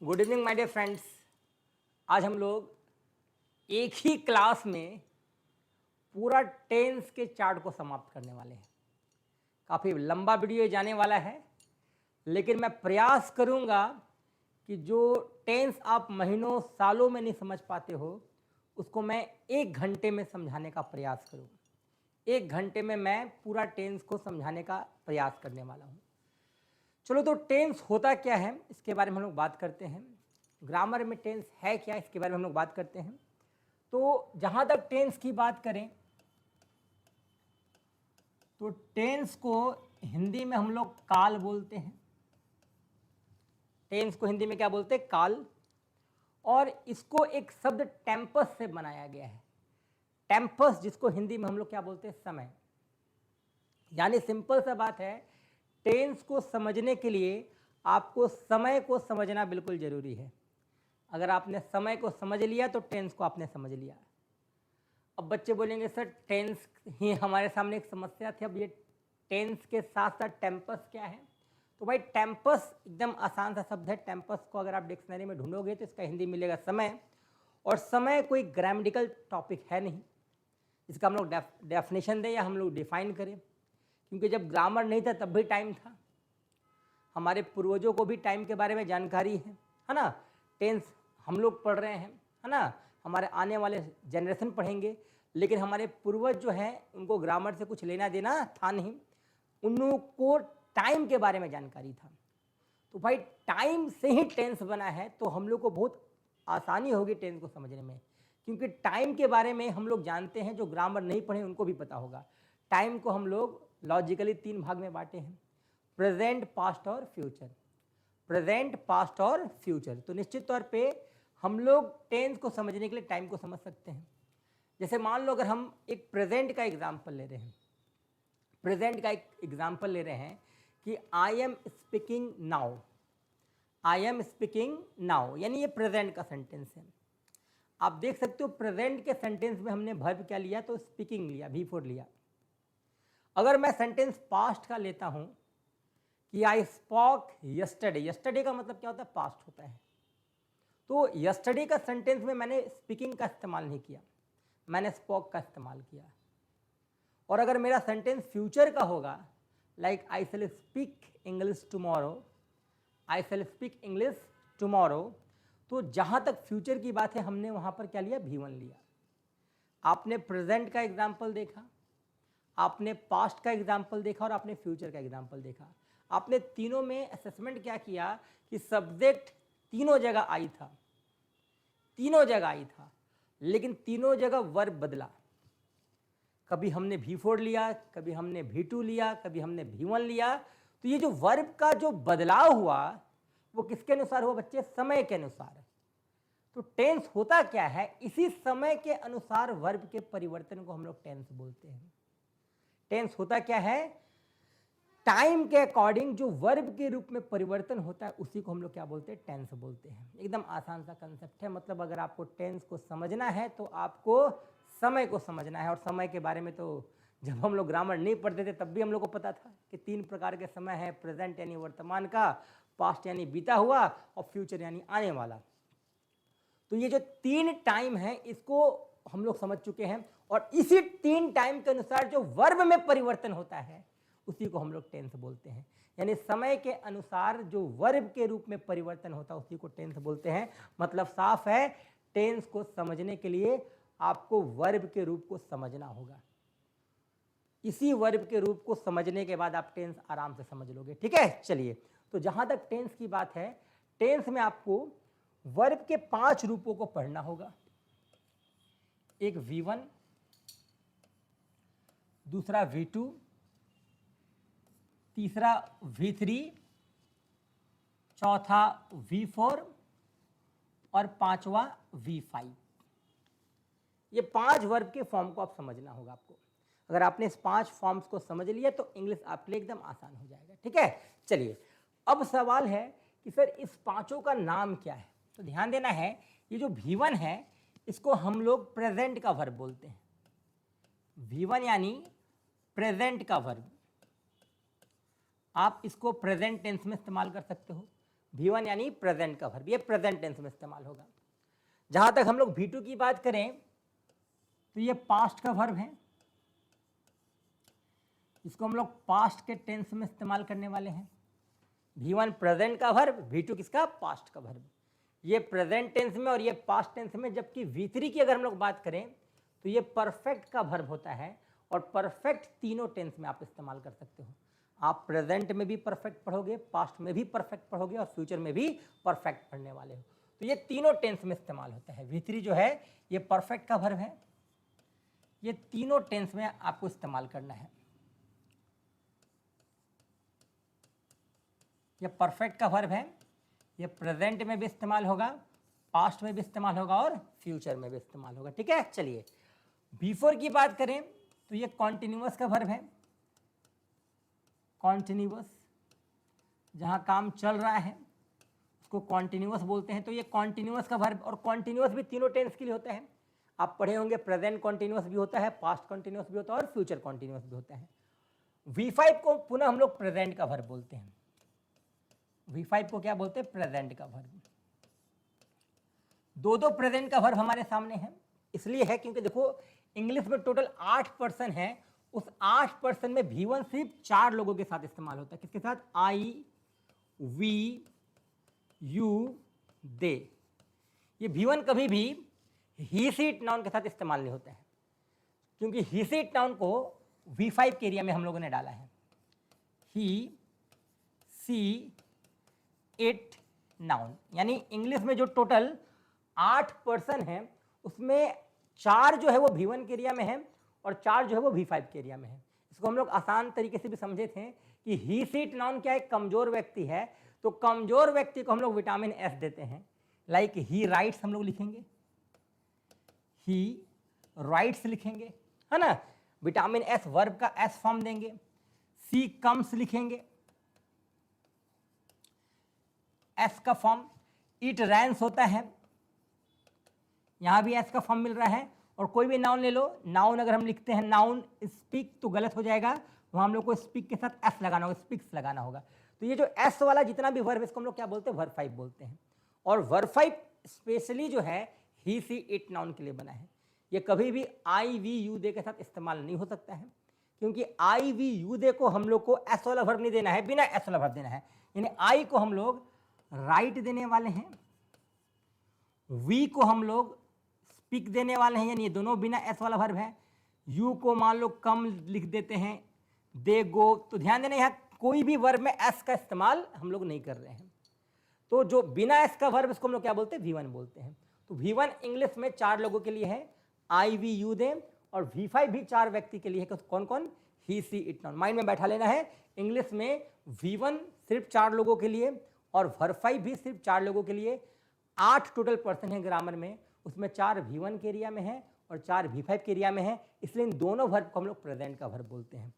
Good evening my dear friends. आज हम लोग एक ही क्लास में पूरा टेंस के चार्ट को समाप्त करने वाले हैं। काफ़ी लंबा वीडियो जाने वाला है, लेकिन मैं प्रयास करूंगा कि जो टेंस आप महीनों सालों में नहीं समझ पाते हो उसको मैं 1 घंटे में समझाने का प्रयास करूँ। 1 घंटे में मैं पूरा टेंस को समझाने का प्रयास करने वाला हूँ। चलो, तो टेंस होता क्या है इसके बारे में हम लोग बात करते हैं। ग्रामर में टेंस है क्या इसके बारे में हम लोग बात करते हैं। तो जहाँ तक टेंस की बात करें तो टेंस को हिंदी में हम लोग काल बोलते हैं। टेंस को हिंदी में क्या बोलते हैं? काल। और इसको एक शब्द टेम्पस से बनाया गया है। टेम्पस, जिसको हिंदी में हम लोग क्या बोलते हैं? समय। यानी सिंपल सा बात है, टेंस को समझने के लिए आपको समय को समझना बिल्कुल ज़रूरी है। अगर आपने समय को समझ लिया तो टेंस को आपने समझ लिया। अब बच्चे बोलेंगे सर टेंस ही हमारे सामने एक समस्या थी, अब ये टेंस के साथ साथ टेम्पस क्या है? तो भाई टेम्पस एकदम आसान सा शब्द है। टेम्पस को अगर आप डिक्शनरी में ढूंढोगे तो इसका हिंदी मिलेगा समय। और समय कोई ग्रामेटिकल टॉपिक है नहीं इसका हम लोग डेफिनेशन दें या हम लोग डिफाइन करें, क्योंकि जब ग्रामर नहीं था तब भी टाइम था। हमारे पूर्वजों को भी टाइम के बारे में जानकारी है ना। टेंस हम लोग पढ़ रहे हैं, है ना, हमारे आने वाले जनरेशन पढ़ेंगे, लेकिन हमारे पूर्वज जो हैं उनको ग्रामर से कुछ लेना देना था नहीं। उनको टाइम के बारे में जानकारी था। तो भाई टाइम से ही टेंस बना है, तो हम लोग को बहुत आसानी होगी टेंस को समझने में, क्योंकि टाइम के बारे में हम लोग जानते हैं। जो ग्रामर नहीं पढ़े उनको भी पता होगा। टाइम को हम लोग लॉजिकली 3 भाग में बांटे हैं: प्रेजेंट, पास्ट और फ्यूचर। प्रेजेंट, पास्ट और फ्यूचर। तो निश्चित तौर पे हम लोग टेंस को समझने के लिए टाइम को समझ सकते हैं। जैसे मान लो अगर हम एक प्रेजेंट का एग्जाम्पल ले रहे हैं, प्रेजेंट का एक एग्जाम्पल ले रहे हैं कि I am speaking now. I am speaking now यानी ये प्रेजेंट का सेंटेंस है। आप देख सकते हो प्रेजेंट के सेंटेंस में हमने वर्ब क्या लिया? तो स्पीकिंग लिया, V4 लिया। अगर मैं सेंटेंस पास्ट का लेता हूं कि आई स्पॉक यस्टरडे, यस्टरडे का मतलब क्या होता है? पास्ट होता है। तो यस्टरडे का सेंटेंस में मैंने स्पीकिंग का इस्तेमाल नहीं किया, मैंने स्पॉक का इस्तेमाल किया। और अगर मेरा सेंटेंस फ्यूचर का होगा, like I shall speak English tomorrow, I shall speak English tomorrow, तो जहाँ तक फ्यूचर की बात है हमने वहाँ पर क्या लिया? V1 लिया। आपने प्रेजेंट का एग्जाम्पल देखा, आपने पास्ट का एग्जाम्पल देखा और आपने फ्यूचर का एग्जाम्पल देखा। आपने तीनों में असेसमेंट क्या किया कि सब्जेक्ट तीनों जगह आई था, तीनों जगह आई था, लेकिन तीनों जगह वर्ब बदला। कभी हमने V4 लिया, कभी हमने V2 लिया, कभी हमने V1 लिया। तो ये जो वर्ब का जो बदलाव हुआ वो किसके अनुसार हुआ बच्चे? समय के अनुसार। तो टेंस होता क्या है? इसी समय के अनुसार वर्ब के परिवर्तन को हम लोग टेंस बोलते हैं। टेंस होता क्या है? टाइम के अकॉर्डिंग जो वर्ब के रूप में परिवर्तन होता है उसी को हम लोग क्या बोलते हैं? टेंस बोलते हैं। एकदम आसान सा कंसेप्ट है। मतलब अगर आपको टेंस को समझना है तो आपको समय को समझना है। और समय के बारे में तो जब हम लोग ग्रामर नहीं पढ़ते थे तब भी हम लोग को पता था कि 3 प्रकार के समय है: प्रेजेंट यानी वर्तमान का, पास्ट यानी बीता हुआ, और फ्यूचर यानी आने वाला। तो ये जो 3 टाइम है इसको हम लोग समझ चुके हैं। और इसी 3 टाइम के अनुसार जो वर्ब में परिवर्तन होता है उसी को हम लोग टेंस बोलते हैं। यानी समय के अनुसार जो वर्ब के रूप में परिवर्तन होता है उसी को टेंस बोलते हैं। मतलब साफ है, टेंस को समझने के लिए आपको वर्ब के रूप को समझना होगा। इसी वर्ब के रूप को समझने के बाद आप टेंस आराम से समझ लोगे। ठीक है, चलिए। तो जहां तक टेंस की बात है, टेंस में आपको वर्ब के 5 रूपों को पढ़ना होगा। एक V1, दूसरा V2, तीसरा V3, चौथा V4 और पांचवा V5। ये 5 वर्ब के फॉर्म को आप समझना होगा आपको। अगर आपने इस 5 फॉर्म्स को समझ लिया तो इंग्लिश आपके लिए एकदम आसान हो जाएगा। ठीक है, चलिए। अब सवाल है कि सर इस पांचों का नाम क्या है? तो ध्यान देना है, ये जो V1 है इसको हम लोग प्रेजेंट का वर्ब बोलते हैं। V1 यानी प्रेजेंट का वर्ब। आप इसको प्रेजेंट टेंस में इस्तेमाल कर सकते हो। V1 यानी प्रेजेंट का वर्ब, ये प्रेजेंट टेंस में इस्तेमाल होगा। जहां तक हम लोग V2 की बात करें तो ये पास्ट का वर्ब है, इसको हम लोग पास्ट के टेंस में इस्तेमाल करने वाले हैं। V1 प्रेजेंट का वर्ब, V2 किसका, पास्ट का वर्ब। ये प्रेजेंट टेंस में और ये पास्ट टेंस में। जबकि V3 की अगर हम लोग बात करें तो ये परफेक्ट का वर्ब होता है, और परफेक्ट तीनों टेंस में आप इस्तेमाल कर सकते हो। आप प्रेजेंट में भी परफेक्ट पढ़ोगे, पास्ट में भी परफेक्ट पढ़ोगे, और फ्यूचर में भी परफेक्ट पढ़ने वाले हो। तो ये तीनों टेंस में इस्तेमाल होता है। V3 जो है ये परफेक्ट का वर्ब है, ये तीनों टेंस में आपको इस्तेमाल करना है। ये परफेक्ट का वर्ब है, ये प्रेजेंट में भी इस्तेमाल होगा, पास्ट में भी इस्तेमाल होगा, और फ्यूचर में भी इस्तेमाल होगा। ठीक है, चलिए V4 की बात करें तो ये कॉन्टिन्यूअस का वर्ब है। कॉन्टिन्यूअस, जहां काम चल रहा है उसको कॉन्टिन्यूअस बोलते हैं। तो ये कॉन्टिन्यूअस का वर्ब, और कॉन्टिन्यूअस भी तीनों टेंस के लिए होता है। आप पढ़े होंगे प्रेजेंट कॉन्टिन्यूअस भी होता है, पास्ट कॉन्टिन्यूअस भी होता है, और फ्यूचर कॉन्टिन्यूअस भी होता है। V5 को पुनः हम लोग प्रेजेंट का वर्ब बोलते हैं। V5 को क्या बोलते हैं, प्रेजेंट का वर्ब। दो प्रेजेंट का वर्ब हमारे सामने है, इसलिए है क्योंकि देखो इंग्लिश में टोटल 8% है, उस 8% में V1 सिर्फ 4 लोगों के साथ इस्तेमाल होता है। किसके साथ, I, we, you, they। ये V1 कभी भी ही सी इट नाउन के साथ इस्तेमाल नहीं होता है, क्योंकि ही सी इट नाउन को V5 के एरिया में हम लोगों ने डाला है। ही सी इट नाउन, यानी इंग्लिश में जो टोटल 8% है उसमें 4 जो है वो V1 के एरिया में है, और 4 जो है वो V5 के एरिया में है। इसको हम लोग आसान तरीके से भी समझे थे कि ही सीट नाउन क्या है, कमजोर व्यक्ति है, तो कमजोर व्यक्ति को हम लोग विटामिन एस देते हैं। लाइक ही राइट्स हम लोग लिखेंगे, ही राइट्स लिखेंगे, है ना, विटामिन एस वर्ब का एस फॉर्म देंगे। सी कम्स लिखेंगे, एस का फॉर्म। इट रैंस होता है, यहां भी एस का फॉर्म मिल रहा है। और कोई भी नाउन ले लो, नाउन अगर हम लिखते हैं नाउन स्पीक तो गलत हो जाएगा, वहां हम लोग को स्पीक के साथ एस लगाना होगा, स्पीक्स लगाना होगा। तो ये जो एस वाला जितना भी वर्ब, इसको हम लोग क्या बोलते हैं, वर्ब 5 बोलते हैं। और वर्ब 5 स्पेशली जो है ही सी इट नाउन के लिए बना है। ये कभी भी आई वी यू दे के साथ इस्तेमाल नहीं हो सकता है, क्योंकि आई वी यू दे को हम लोग को एस वाला वर्ब नहीं देना है, बिना एस वाला वर्ब देना है। यानी आई को हम लोग राइट देने वाले हैं, वी को हम लोग स्पीक देने वाले हैं, यानी ये दोनों बिना एस वाला वर्ब है। यू को मान लो कम लिख देते हैं, दे गो। तो ध्यान देना, यहाँ कोई भी वर्ब में एस का इस्तेमाल हम लोग नहीं कर रहे हैं। तो जो बिना एस का वर्ब इसको हम लोग क्या बोलते हैं, V1 बोलते हैं। तो V1 इंग्लिश में 4 लोगों के लिए है, आई वी यू दे, और V5 भी 4 व्यक्ति के लिए है। कौन कौन, ही सी इट नाउन। माइंड में बैठा लेना है, इंग्लिश में V1 सिर्फ 4 लोगों के लिए, और वर्ब 5 भी सिर्फ 4 लोगों के लिए। 8 टोटल पर्सन है ग्रामर में, उसमें 4 V1 के एरिया में है और 4 V5 के एरिया में है। इसलिए इन दोनों वर्ब को हम लोग प्रेजेंट का वर्ब बोलते हैं।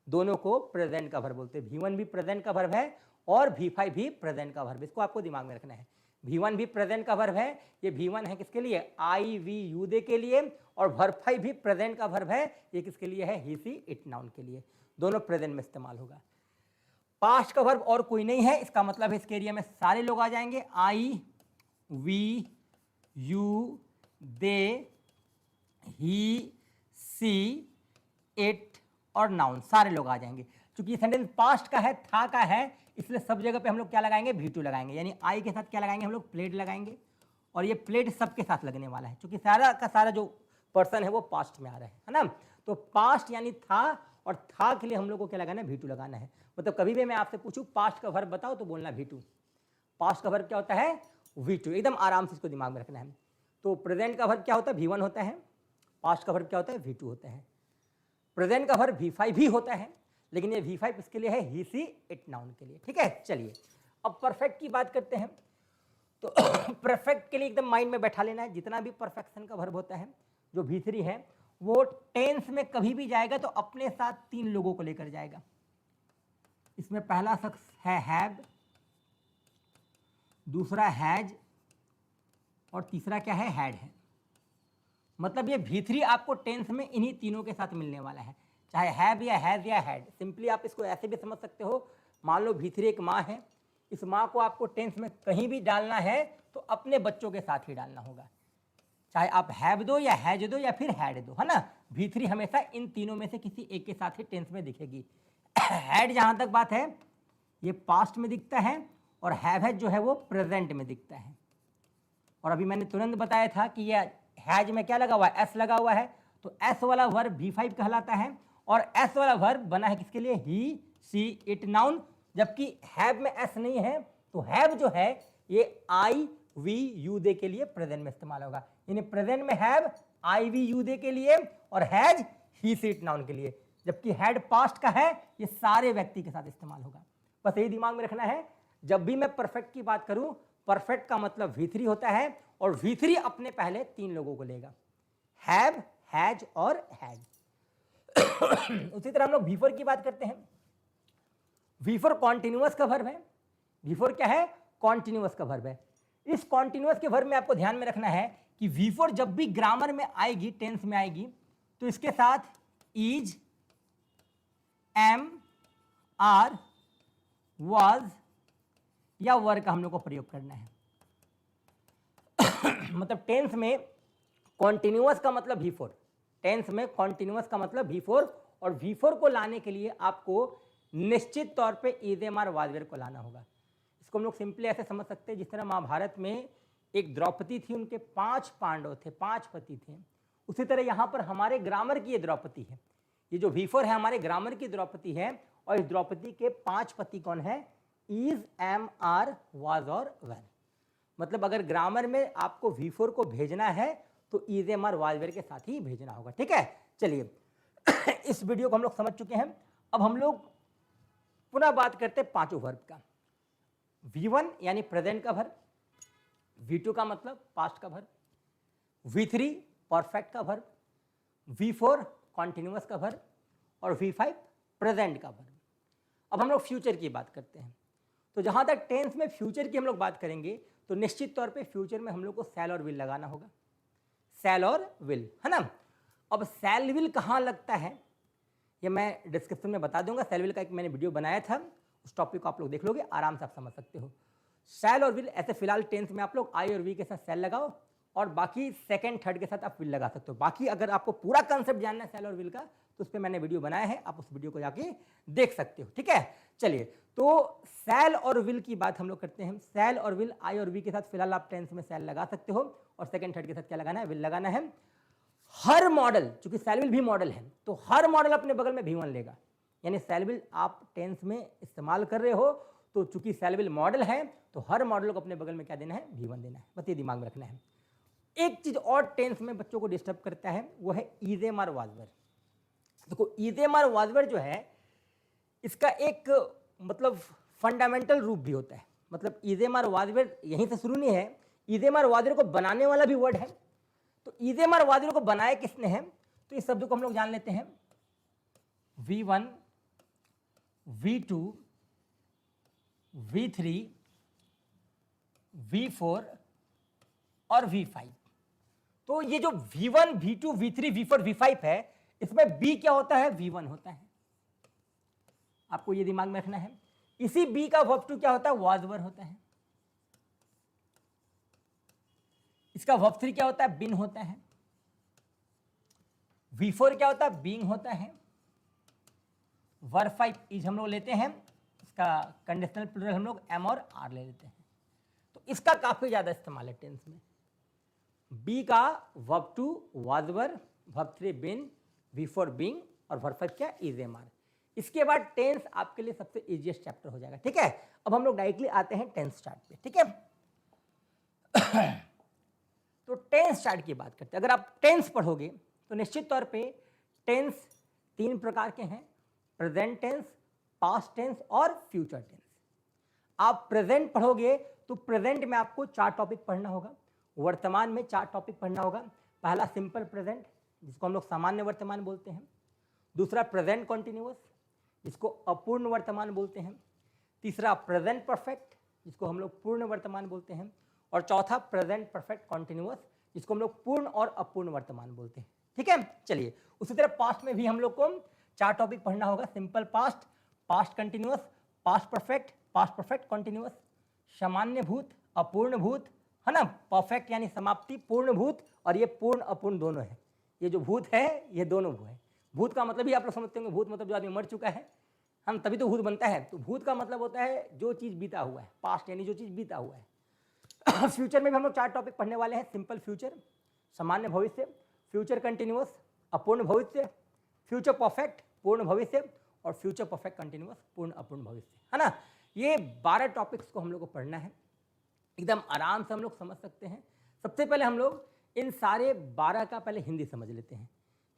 दोनों को प्रेजेंट का वर्ब बोलते हैं। V1 भी प्रेजेंट का वर्ब है और V5 भी प्रेजेंट का वर्ब। इसको आपको दिमाग में रखना है। V1 भी प्रेजेंट का वर्ब है, ये V1 है किसके लिए, आई वी यू दे के लिए, और वर्ब 5 भी प्रेजेंट का वर्ब है, ये किसके लिए है, ही सी इट नाउन के लिए। दोनों प्रेजेंट में इस्तेमाल होगा। पास्ट का वर्ब और कोई नहीं है, इसका मतलब है इसके एरिया में सारे लोग आ जाएंगे। I we you they he she it और नाउन, सारे लोग आ जाएंगे। क्योंकि ये सेंटेंस पास्ट का है, था का है, इसलिए सब जगह पे हम लोग क्या लगाएंगे, V2 लगाएंगे। यानी आई के साथ क्या लगाएंगे, हम लोग प्लेड लगाएंगे, और ये प्लेड सबके साथ लगने वाला है, क्योंकि सारा का सारा जो पर्सन है वो पास्ट में आ रहा है ना। तो पास्ट यानी था, और था के लिए हम लोग को क्या लगाना है, V2 लगाना है। मतलब कभी भी मैं आपसे पूछूं पास्ट का वर्ब बताओ तो बोलना V2। पास्ट का वर्ब क्या होता है, V2। एकदम आराम से इसको दिमाग में रखना है। तो प्रेजेंट का वर्ब क्या होता है, V1 होता है। पास्ट का वर्ब क्या होता है, V2 होता है। प्रेजेंट का वर्ब V5 भी होता है, लेकिन ये V5 इसके लिए है, ही सी इट नाउन के लिए। ठीक है, चलिए अब परफेक्ट की बात करते हैं। तो परफेक्ट के लिए एकदम माइंड में बैठा लेना है, जितना भी परफेक्शन का वर्ब होता है जो V3 है, वो टेंस में कभी भी जाएगा तो अपने साथ 3 लोगों को लेकर जाएगा। इसमें पहला शख्स है हैव, दूसरा हैज, और तीसरा क्या है, हैड है। मतलब ये V3 आपको टेंस में इन्हीं तीनों के साथ मिलने वाला है, चाहे हैव या हैज या हैड। सिंपली आप इसको ऐसे भी समझ सकते हो, मान लो V3 एक माँ है, इस माँ को आपको टेंस में कहीं भी डालना है तो अपने बच्चों के साथ ही डालना होगा, चाहे आप हैव दो या हैज दो या फिर हैड दो, है ना। V3 हमेशा इन तीनों में से किसी एक के साथ ही टेंस में दिखेगी। हैड जहां तक बात है ये पास्ट में दिखता है और हैव जो है वो प्रेजेंट में दिखता है। और अभी मैंने तुरंत बताया था कि ये हैज में क्या लगा हुआ है, एस लगा हुआ है, तो एस वाला वर्ब V5 कहलाता है और एस वाला वर्ब बना है किसके लिए, ही सी इट नाउन, जबकि हैव में एस नहीं है तो हैव जो है ये आई वी यू दे के लिए प्रेजेंट में इस्तेमाल होगा, यानी प्रेजेंट में have I we you they के लिए और has he she it noun के लिए, जबकि हैड पास्ट का है ये सारे व्यक्ति के साथ इस्तेमाल होगा। बस यही दिमाग में रखना है, जब भी मैं परफेक्ट की बात करूं परफेक्ट का मतलब V3 होता है और V3 अपने पहले तीन लोगों को लेगा, हैव, हैज और हैड। उसी तरह हम लोग V4 की बात करते हैं। V4 कॉन्टिन्यूअस का वर्ब है। V4 क्या है, कॉन्टिन्यूअस का वर्ब है। इस कॉन्टिन्यूअस के वर्ब में आपको ध्यान में रखना है कि V4 जब भी ग्रामर में आएगी, टेंस में आएगी, तो इसके साथ इज, एम, आर, वाज या वर का हम लोग को प्रयोग करना है। मतलब टेंस में कॉन्टिन्यूअस का मतलब V4, टेंस में कॉन्टिन्यूअस का मतलब V4, और V4 को लाने के लिए आपको निश्चित तौर पे is, am, are, was, were को लाना होगा। इसको हम लोग सिंपली ऐसे समझ सकते हैं जिस तरह महाभारत में एक द्रौपदी थी, उनके 5 पांडव थे, 5 पति थे, उसी तरह यहाँ पर हमारे ग्रामर की ये द्रौपदी है। ये जो V4 है हमारे ग्रामर की द्रौपदी है और इस द्रौपदी के 5 पति कौन है, इज, एम, आर, वाज और वेर। मतलब अगर ग्रामर में आपको V4 को भेजना है तो is, am, are, was, were के साथ ही भेजना होगा, ठीक है। चलिए इस वीडियो को हम लोग समझ चुके हैं। अब हम लोग पुनः बात करते हैं पांचों वर्ब का। V1 यानी प्रेजेंट का वर्ब, V2 का मतलब पास्ट का वर्ब, V3 परफेक्ट का वर्ब, V4 कॉन्टिन्यूअस का वर्ब और V5 प्रेजेंट का वर्ब। अब हम लोग फ्यूचर की बात करते हैं। तो जहां तक टेंस में फ्यूचर की हम लोग बात करेंगे तो निश्चित तौर पे फ्यूचर में हम लोग को शैल और विल लगाना होगा, शैल और विल, है ना। अब शैल विल कहाँ लगता है ये मैं डिस्क्रिप्शन में बता दूंगा। शैल विल का एक मैंने वीडियो बनाया था, उस टॉपिक को आप लोग देख लोगे, आराम से आप समझ सकते हो। शैल और विल ऐसे फिलहाल टेंस में आप लोग आई और वी के साथ शैल लगाओ और बाकी सेकंड थर्ड के साथ आप विल लगा सकते हो। बाकी अगर आपको पूरा कंसेप्ट जानना है शैल और विल का तो उस पर मैंने वीडियो बनाया है, आप उस वीडियो को जाके देख सकते हो, ठीक है। चलिए तो शैल और विल की बात हम लोग करते हैं। शैल और विल आई और वी के साथ फिलहाल आप टेंस में शैल लगा सकते हो और सेकंड थर्ड के साथ क्या लगाना है, विल लगाना है। हर मॉडल, चूंकि शैल विल भी मॉडल है तो हर मॉडल अपने बगल में V1 लेगा, यानी शैल विल आप टेंस में इस्तेमाल कर रहे हो तो चूंकि शैल विल मॉडल है तो हर मॉडल को अपने बगल में क्या देना है, V1 देना है। बस ये दिमाग में रखना है। एक चीज और टेंस में बच्चों को डिस्टर्ब करता है वो है is, am, are, was, were. देखो is, am, are, was, were जो है इसका एक मतलब फंडामेंटल रूप भी होता है। मतलब is, am, are, was, were यहीं से शुरू नहीं है, is, am, are, was, were को बनाने वाला भी वर्ड है। तो is, am, are, was, were को बनाया किसने है, तो इस शब्द को हम लोग जान लेते हैं V1, V2, V3, V4 और V5। तो ये जो V1, V2, V3, V4, V5 है इसमें B क्या होता है, V1 होता है। आपको ये दिमाग में रखना है। इसी B का वर्ब टू क्या होता है, वाज, वर होता है। इसका वर्ब 3 क्या होता है, बिन होता है। V4 क्या होता है, बीइंग होता है। वर्ब 5 इज हम लोग लेते हैं, इसका कंडीशनल प्लूरल हम लोग एम और आर ले लेते हैं। तो इसका काफी ज्यादा इस्तेमाल है टेंस में। बी का verb 2 was, were, verb 3 been, V4 being और वर्ब 5 क्या, इज, एम, आर। इसके बाद टेंस आपके लिए सबसे इजीएस्ट चैप्टर हो जाएगा, ठीक है। अब हम लोग डायरेक्टली आते हैं टेंस चार्ट पे, ठीक है। तो टेंस चार्ट की बात करते हैं। अगर आप टेंस पढ़ोगे तो निश्चित तौर पे टेंस 3 प्रकार के हैं, प्रेजेंट टेंस, पास्ट टेंस और फ्यूचर टेंस। आप प्रेजेंट पढ़ोगे तो प्रेजेंट में आपको 4 टॉपिक पढ़ना होगा, वर्तमान में 4 टॉपिक पढ़ना होगा। पहला सिंपल प्रेजेंट जिसको हम लोग सामान्य वर्तमान बोलते हैं, दूसरा प्रेजेंट कॉन्टिन्यूअस जिसको अपूर्ण वर्तमान बोलते हैं, तीसरा प्रेजेंट परफेक्ट जिसको हम लोग पूर्ण वर्तमान बोलते हैं, और चौथा प्रेजेंट परफेक्ट कॉन्टिन्यूअस जिसको हम लोग पूर्ण और अपूर्ण वर्तमान बोलते हैं, ठीक है। चलिए उसी तरह पास्ट में भी हम लोग को 4 टॉपिक पढ़ना होगा, simple past, past continuous, past perfect, past perfect continuous, सामान्य भूत, अपूर्ण भूत, है ना, परफेक्ट यानी समाप्ति, पूर्ण भूत, और ये पूर्ण अपूर्ण दोनों है। ये जो भूत है ये दोनों भूत है। भूत का मतलब ही आप लोग समझते होंगे, भूत मतलब जो आदमी मर चुका है, हम तभी तो भूत बनता है। तो भूत का मतलब होता है जो चीज़ बीता हुआ है, पास्ट यानी जो चीज़ बीता हुआ है। फ्यूचर में भी हम लोग 4 टॉपिक पढ़ने वाले हैं, सिंपल फ्यूचर, सामान्य भविष्य, फ्यूचर कंटिन्यूअस, अपूर्ण भविष्य, फ्यूचर परफेक्ट पूर्ण भविष्य, और फ्यूचर परफेक्ट कंटिन्यूअस पूर्ण अपूर्ण भविष्य, है ना। ये 12 टॉपिक्स को हम लोग को पढ़ना है, एकदम आराम से हम लोग समझ सकते हैं। सबसे पहले हम लोग इन सारे 12 का पहले हिंदी समझ लेते हैं।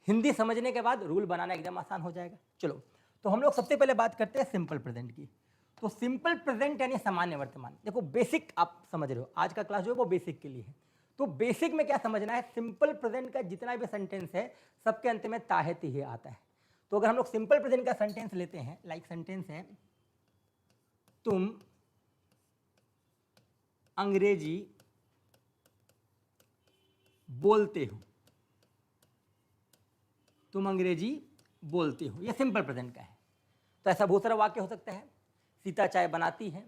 हिंदी समझने के बाद रूल बनाना एकदम आसान हो जाएगा। चलो, तो हम लोग सबसे पहले बात करते हैं सिंपल प्रेजेंट की। तो सिंपल प्रेजेंट यानी सामान्य वर्तमान। देखो बेसिक आप समझ रहे हो, आज का क्लास जो है वो बेसिक के लिए है। तो बेसिक में क्या समझना है, सिंपल प्रेजेंट का जितना भी सेंटेंस है सबके अंत में ताहत ही आता है। तो अगर हम लोग सिंपल प्रेजेंट का सेंटेंस लेते हैं, लाइक सेंटेंस है तुम अंग्रेजी बोलते हो, तुम अंग्रेजी बोलते हो, ये सिंपल प्रेजेंट का है। तो ऐसा बहुत सारा वाक्य हो सकता है, सीता चाय बनाती है,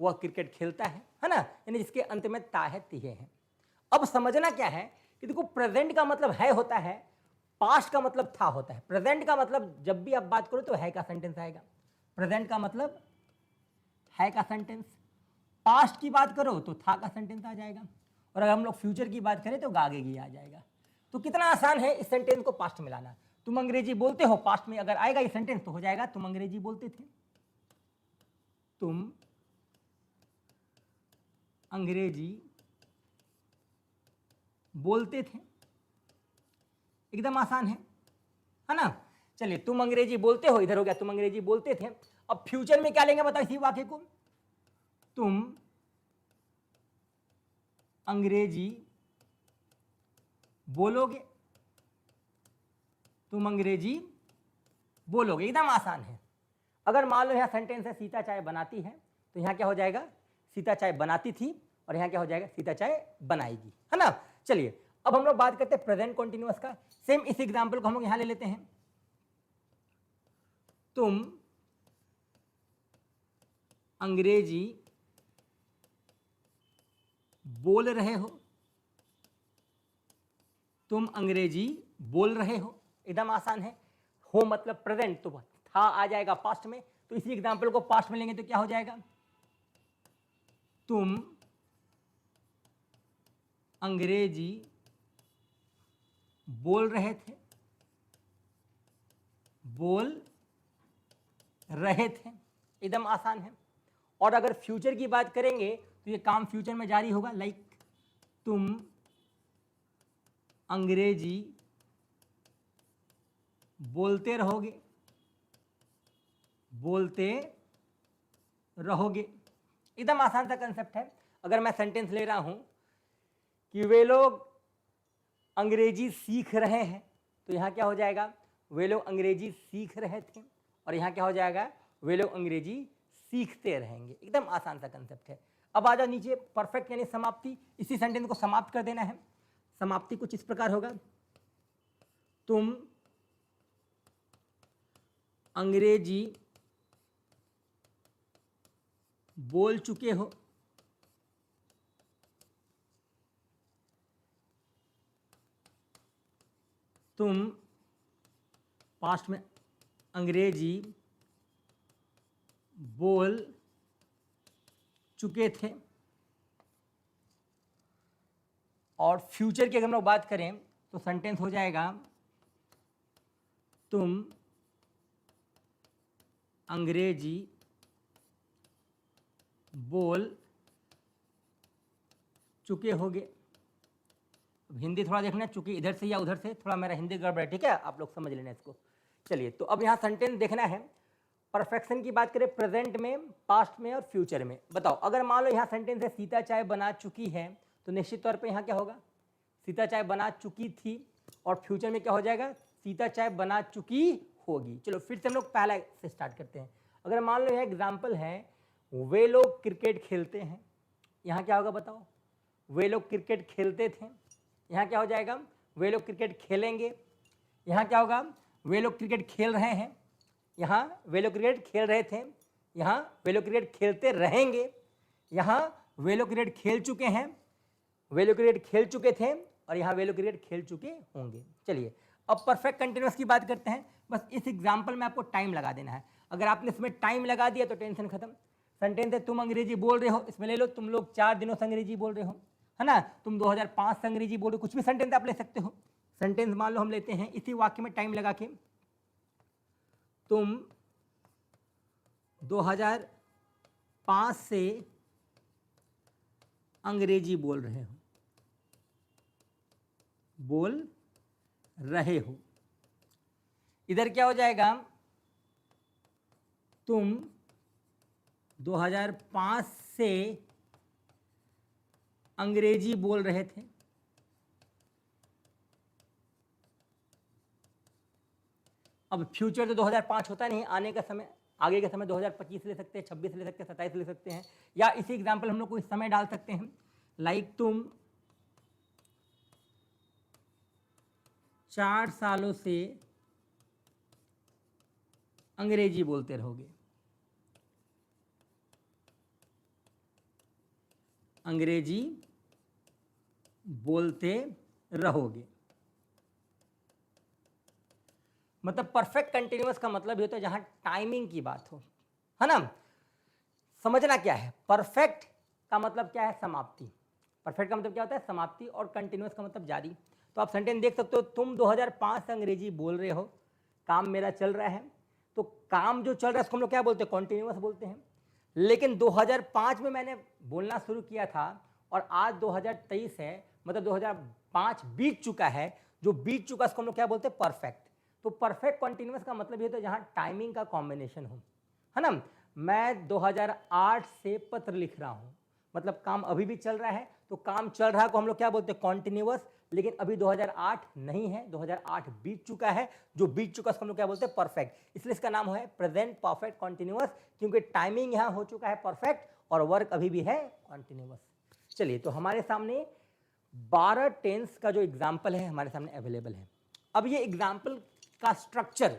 वह क्रिकेट खेलता है ना, यानी जिसके अंत में ताहत ही है। अब समझना क्या है कि देखो प्रेजेंट का मतलब है होता है, पास्ट का मतलब था होता है। प्रेजेंट का मतलब जब भी आप बात करो तो है का सेंटेंस आएगा, प्रेजेंट का मतलब है का सेंटेंस। पास्ट की बात करो तो था का सेंटेंस आ जाएगा, और अगर हम लोग फ्यूचर की बात करें तो गागेगी आ जाएगा। तो कितना आसान है इस सेंटेंस को पास्ट में लाना। तुम अंग्रेजी बोलते हो, पास्ट में अगर आएगा ये सेंटेंस तो हो जाएगा तुम अंग्रेजी बोलते थे, तुम अंग्रेजी बोलते थे, एकदम आसान है ना। चलिए, तुम अंग्रेजी बोलते हो इधर हो गया, तुम अंग्रेजी बोलते थे। अब फ्यूचर में क्या लेंगे बताओ इसी वाक्य को, तुम अंग्रेजी बोलोगे, तुम अंग्रेजी बोलोगे, एकदम आसान है। अगर मान लो यहां सेंटेंस है सीता चाय बनाती है, तो यहां क्या हो जाएगा, सीता चाय बनाती थी, और यहां क्या हो जाएगा, सीता चाय बनाएगी, है ना। चलिए, अब हम लोग बात करते हैं प्रेजेंट कॉन्टिन्यूअस का। सेम इस एग्जांपल को हम लोग यहां ले लेते हैं, तुम अंग्रेजी बोल रहे हो, तुम अंग्रेजी बोल रहे हो, एकदम आसान है। हो मतलब प्रेजेंट, तो था आ जाएगा पास्ट में, तो इसी एग्जांपल को पास्ट में लेंगे तो क्या हो जाएगा, तुम अंग्रेजी बोल रहे थे, बोल रहे थे, एकदम आसान है। और अगर फ्यूचर की बात करेंगे तो ये काम फ्यूचर में जारी होगा, लाइक तुम अंग्रेजी बोलते रहोगे, बोलते रहोगे, एकदम आसान सा कंसेप्ट है। अगर मैं सेंटेंस ले रहा हूं कि वे लोग अंग्रेजी सीख रहे हैं, तो यहां क्या हो जाएगा, वे लोग अंग्रेजी सीख रहे थे, और यहां क्या हो जाएगा, वे लोग अंग्रेजी सीखते रहेंगे, एकदम आसान सा कंसेप्ट है। अब आ जाओ नीचे, परफेक्ट यानी समाप्ति। इसी सेंटेंस को समाप्त कर देना है। समाप्ति कुछ इस प्रकार होगा, तुम अंग्रेजी बोल चुके हो, तुम पास्ट में अंग्रेजी बोल चुके थे। और फ्यूचर की अगर हम लोग बात करें तो सेंटेंस हो जाएगा, तुम अंग्रेजी बोल चुके होगे। हिंदी थोड़ा देखना, चूंकि इधर से या उधर से थोड़ा मेरा हिंदी गड़बड़ है, ठीक है, आप लोग समझ लेना इसको। चलिए, तो अब यहाँ सेंटेंस देखना है। परफेक्शन की बात करें प्रेजेंट में, पास्ट में और फ्यूचर में। बताओ, अगर मान लो यहाँ सेंटेंस है सीता चाय बना चुकी है, तो निश्चित तौर पे यहाँ क्या होगा, सीता चाय बना चुकी थी, और फ्यूचर में क्या हो जाएगा, सीता चाय बना चुकी होगी। चलो फिर से हम लोग पहला से स्टार्ट करते हैं। अगर मान लो यह एग्जाम्पल है, वे लोग क्रिकेट खेलते हैं, यहाँ क्या होगा बताओ, वे लोग क्रिकेट खेलते थे, यहाँ क्या हो जाएगा, वे लोग क्रिकेट खेलेंगे। यहाँ क्या होगा, वे लोग क्रिकेट खेल रहे हैं, यहाँ वे लोग क्रिकेट खेल रहे थे, यहाँ वे लोग क्रिकेट खेलते रहेंगे, यहाँ वे लोग क्रिकेट खेल चुके हैं, वे लोग क्रिकेट खेल चुके थे और यहाँ वे लोग क्रिकेट खेल चुके होंगे। चलिए अब परफेक्ट कंटिन्यूअस की बात करते हैं। बस इस एग्जाम्पल में आपको टाइम लगा देना है। अगर आपने इसमें टाइम लगा दिया तो टेंशन खत्म। सेंटेंस है तुम अंग्रेजी बोल रहे हो, इसमें ले लो तुम लोग 4 दिनों से अंग्रेजी बोल रहे हो, है ना, तुम 2005 से अंग्रेजी बोल रहे हो, कुछ भी सेंटेंस आप ले सकते हो। सेंटेंस मान लो हम लेते हैं इसी वाक्य में टाइम लगा के, तुम 2005 से अंग्रेजी बोल रहे हो। इधर क्या हो जाएगा, तुम 2005 से अंग्रेजी बोल रहे थे। अब फ्यूचर तो 2005 होता नहीं, आने का समय, आगे का समय 2025 ले सकते हैं, 26 ले सकते हैं, 27 ले सकते हैं, या इसी एग्जाम्पल हम लोग कोई समय डाल सकते हैं, लाइक तुम 4 सालों से अंग्रेजी बोलते रहोगे, अंग्रेजी बोलते रहोगे। मतलब परफेक्ट कंटिन्यूअस का मतलब ये होता है जहां टाइमिंग की बात हो, है ना। समझना क्या है, परफेक्ट का मतलब क्या है, समाप्ति। परफेक्ट का मतलब क्या होता है, समाप्ति, और कंटिन्यूअस का मतलब जारी। तो आप सेंटेंस देख सकते हो, तुम 2005 से अंग्रेजी बोल रहे हो, काम मेरा चल रहा है। तो काम जो चल रहा है उसको हम लोग क्या बोलते हैं, कॉन्टिन्यूअस बोलते हैं। लेकिन 2005 में मैंने बोलना शुरू किया था और आज 2023 है, मतलब 2005 बीत चुका है, जो बीत चुका उसको हम लोग क्या बोलते हैं, परफेक्ट। तो परफेक्ट कॉन्टिन्यूअस का मतलब ये होता है जहां टाइमिंग का कॉम्बिनेशन हो, है ना। मैं 2008 से पत्र लिख रहा हूं, मतलब काम अभी भी चल रहा है, तो काम चल रहा को हम लोग क्या बोलते हैं, कॉन्टिन्यूअस। लेकिन अभी 2008 नहीं है, 2008 बीत चुका है, जो बीत चुका उसको हम लोग क्या बोलते हैं, परफेक्ट। इसलिए इसका नाम है प्रेजेंट परफेक्ट कॉन्टिन्यूअस, क्योंकि टाइमिंग यहाँ हो चुका है परफेक्ट और वर्क अभी भी है कॉन्टिन्यूअस। चलिए, तो हमारे सामने 12 टेंस का जो एग्जाम्पल है हमारे सामने अवेलेबल है। अब ये एग्जाम्पल का स्ट्रक्चर,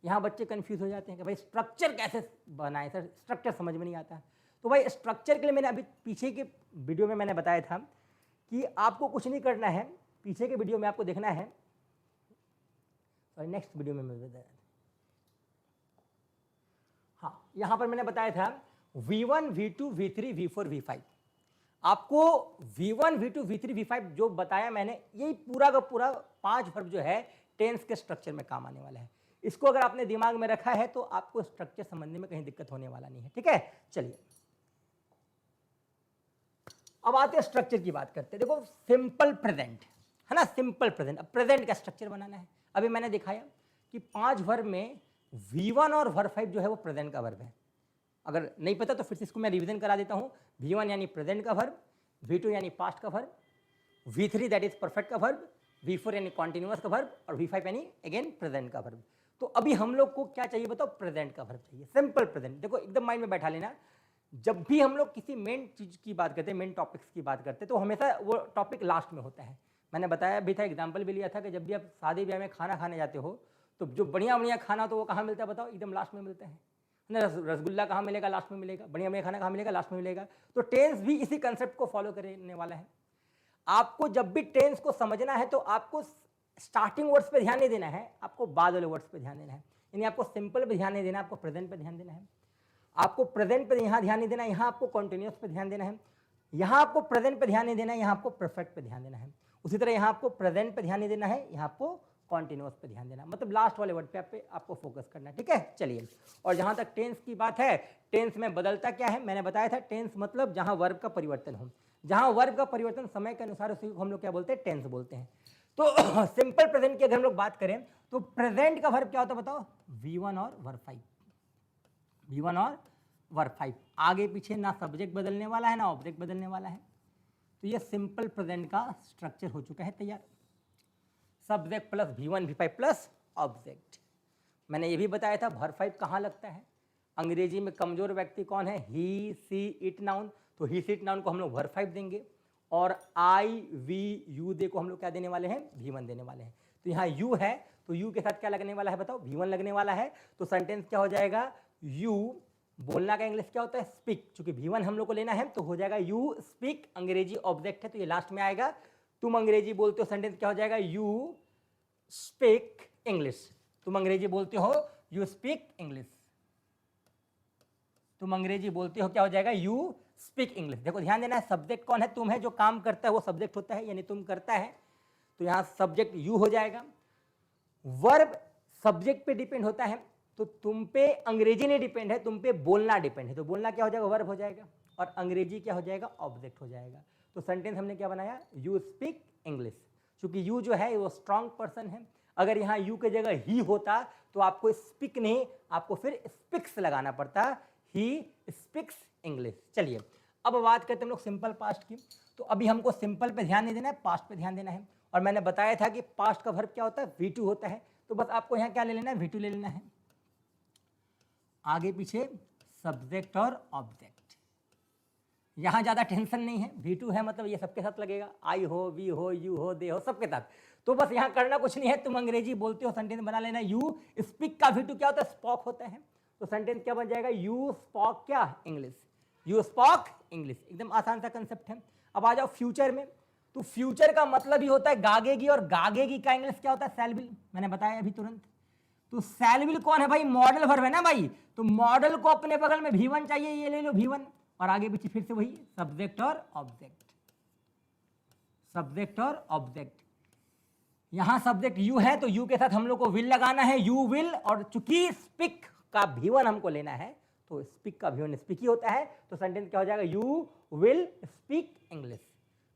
यहाँ बच्चे कंफ्यूज हो जाते हैं कि भाई स्ट्रक्चर कैसे बनाए सर, स्ट्रक्चर समझ में नहीं आता। तो भाई स्ट्रक्चर के लिए मैंने अभी पीछे के वीडियो में मैंने बताया था कि आपको कुछ नहीं करना है, पीछे के वीडियो में आपको देखना है, सॉरी नेक्स्ट वीडियो में मैं बताया था, हाँ यहाँ पर मैंने बताया था V1, V2, V3, V4, V5। आपको V1, V2, V3, V5 जो बताया मैंने, यही पूरा का पूरा 5 वर्ब जो है टेंस के स्ट्रक्चर में काम आने वाला है। इसको अगर आपने दिमाग में रखा है तो आपको स्ट्रक्चर समझने में कहीं दिक्कत होने वाला नहीं है, ठीक है। चलिए अब आते हैं स्ट्रक्चर की बात करते हैं। देखो सिंपल प्रेजेंट, है ना, सिंपल प्रेजेंट। अब प्रेजेंट का स्ट्रक्चर बनाना है। अभी मैंने दिखाया कि 5 वर्ब में V1 और वर्ब 5 जो है वो प्रेजेंट का वर्ब है। अगर नहीं पता तो फिर से इसको मैं रिवीजन करा देता हूँ। V1 यानी प्रेजेंट का वर्ब, V2 यानी पास्ट का verb, V3 that is perfect का वर्ब, V4 यानी कॉन्टिन्यूअस का वर्ब, और V5 यानी अगेन प्रेजेंट का वर्ब। तो अभी हम लोग को क्या चाहिए बताओ, प्रेजेंट का वर्ब चाहिए, सिंपल प्रेजेंट। देखो एकदम माइंड में बैठा लेना, जब भी हम लोग किसी मेन चीज की बात करते हैं, मेन टॉपिक्स की बात करते हैं, तो हमेशा वो टॉपिक लास्ट में होता है। मैंने बताया भी था, एग्जाम्पल भी लिया था कि जब भी आप शादी ब्याह में खाना खाने जाते हो तो जो बढ़िया बढ़िया खाना तो वो कहाँ मिलता है बताओ, एकदम लास्ट में मिलता है ना। रसगुल्ला कहाँ मिलेगा, लास्ट में मिलेगा। बढ़िया बढ़िया खाना कहाँ मिलेगा, लास्ट में मिलेगा। तो टेंस भी इसी कंसेप्ट को फॉलो करने वाला है। आपको जब भी टेंस को समझना है तो आपको स्टार्टिंग वर्ड्स पे ध्यान नहीं देना है, आपको बाद वाले वर्ड्स पे ध्यान देना है। यानी आपको सिंपल पे ध्यान नहीं देना, आपको प्रेजेंट पे ध्यान देना है। आपको प्रेजेंट पे यहाँ ध्यान नहीं देना, यहाँ आपको कॉन्टिन्यूअस पे ध्यान देना है। यहाँ आपको प्रेजेंट पे ध्यान नहीं देना है, यहाँ आपको परफेक्ट पे ध्यान देना है। उसी तरह यहाँ आपको प्रेजेंट पे ध्यान नहीं देना है, यहाँ आपको कॉन्टिन्यूअस पे ध्यान देना, मतलब लास्ट वाले वर्ड पे आपको फोकस करना है, ठीक है। चलिए, और जहाँ तक टेंस की बात है, टेंस में बदलता क्या है, मैंने बताया था टेंस मतलब जहाँ वर्ब का परिवर्तन हो। जहाँ वर्ब का परिवर्तन समय के अनुसार उसी को हम लोग क्या बोलते हैं, टेंस बोलते हैं। तो सिंपल प्रेजेंट की अगर हम लोग बात करें तो प्रेजेंट का वर्ब क्या होता है बताओ, V1 और वर्ब 5, V1 और वर्ब 5। आगे पीछे ना सब्जेक्ट बदलने वाला है ना ऑब्जेक्ट बदलने वाला है। तो ये सिंपल प्रेजेंट का स्ट्रक्चर हो चुका है तैयार। Subject plus V1 V5 plus object. मैंने ये भी बताया था वर्ब 5 कहाँ लगता है। अंग्रेजी में कमजोर व्यक्ति कौन है, ही सी इट नाउन। तो ही सी इट नाउन को हम लोग वर्ब 5 देंगे, और आई वी यू दे को हम लोग क्या देने वाले हैं, V1 देने वाले हैं। तो यहाँ यू है तो यू के साथ क्या लगने वाला है बताओ, V1 लगने वाला है। तो सेंटेंस क्या हो जाएगा, यू बोलना का इंग्लिश क्या होता है? स्पीक। चूंकि V1 हम लोग को लेना है तो हो जाएगा यू स्पीक, अंग्रेजी ऑब्जेक्ट है तो ये लास्ट में आएगा। तुम अंग्रेजी बोलते हो, सेंटेंस क्या हो जाएगा? You speak English. तुम अंग्रेजी बोलते हो, यू स्पीक इंग्लिश। तुम अंग्रेजी बोलते हो, क्या हो जाएगा? You speak English. देखो ध्यान देना है, सब्जेक्ट कौन है? तुम है। जो काम करता है वो सब्जेक्ट होता है, यानी तुम करता है, तो यहाँ सब्जेक्ट यू हो जाएगा। वर्ब सब्जेक्ट पे डिपेंड होता है, तो तुम पे अंग्रेजी नहीं डिपेंड है, तुम पे बोलना डिपेंड है, तो बोलना क्या हो जाएगा? वर्ब हो जाएगा, और अंग्रेजी क्या हो जाएगा? ऑब्जेक्ट हो जाएगा। तो सेंटेंस हमने क्या बनाया? You speak English. क्योंकि यू जो है वो स्ट्रॉन्ग पर्सन है, अगर यहाँ यू की जगह ही होता तो आपको स्पीक नहीं, आपको फिर स्पीक्स लगाना पड़ता, ही स्पीक्स इंग्लिश। चलिए अब बात करते हैं हम लोग सिंपल पास्ट की। तो अभी हमको सिंपल पे ध्यान नहीं देना है, पास्ट पे ध्यान देना है। और मैंने बताया था कि पास्ट का वर्ब क्या होता है? V2 होता है। तो बस आपको यहाँ क्या ले लेना है? V2 ले लेना है। आगे पीछे सब्जेक्ट और ऑब्जेक्ट, यहाँ ज़्यादा टेंशन नहीं है। V2 है मतलब ये सबके साथ लगेगा, आई हो, वी हो, यू हो, दे हो, सबके साथ। तो बस यहाँ करना कुछ नहीं है, तुम अंग्रेजी बोलते हो, सेंटेंस बना लेना यू स्पीक का V2 क्या होता है? स्पॉक होता है। तो सेंटेंस क्या बन जाएगा? यू स्पॉक क्या? इंग्लिश। You spoke English. एकदम आसान सा कंसेप्ट है। अब आ जाओ फ्यूचर में। तो फ्यूचर का मतलब ही होता है गागेगी, और गागेगी का इंग्लिश क्या होता है? शैल विल। मैंने बताया अभी तुरंत। तो शैल विल कौन है भाई? मॉडल वर्ब है ना भाई। तो मॉडल को अपने बगल में V1 चाहिए, ये ले लो V1, और आगे पीछे फिर से वही सब्जेक्ट और ऑब्जेक्ट, सब्जेक्ट और ऑब्जेक्ट। यहां सब्जेक्ट यू है तो यू के साथ हम लोग को विल लगाना है, यू विल। और चूंकि स्पीक का V1 हमको लेना है, तो स्पीक का V1 स्पीक ही होता है। तो सेंटेंस क्या हो जाएगा? You will speak English.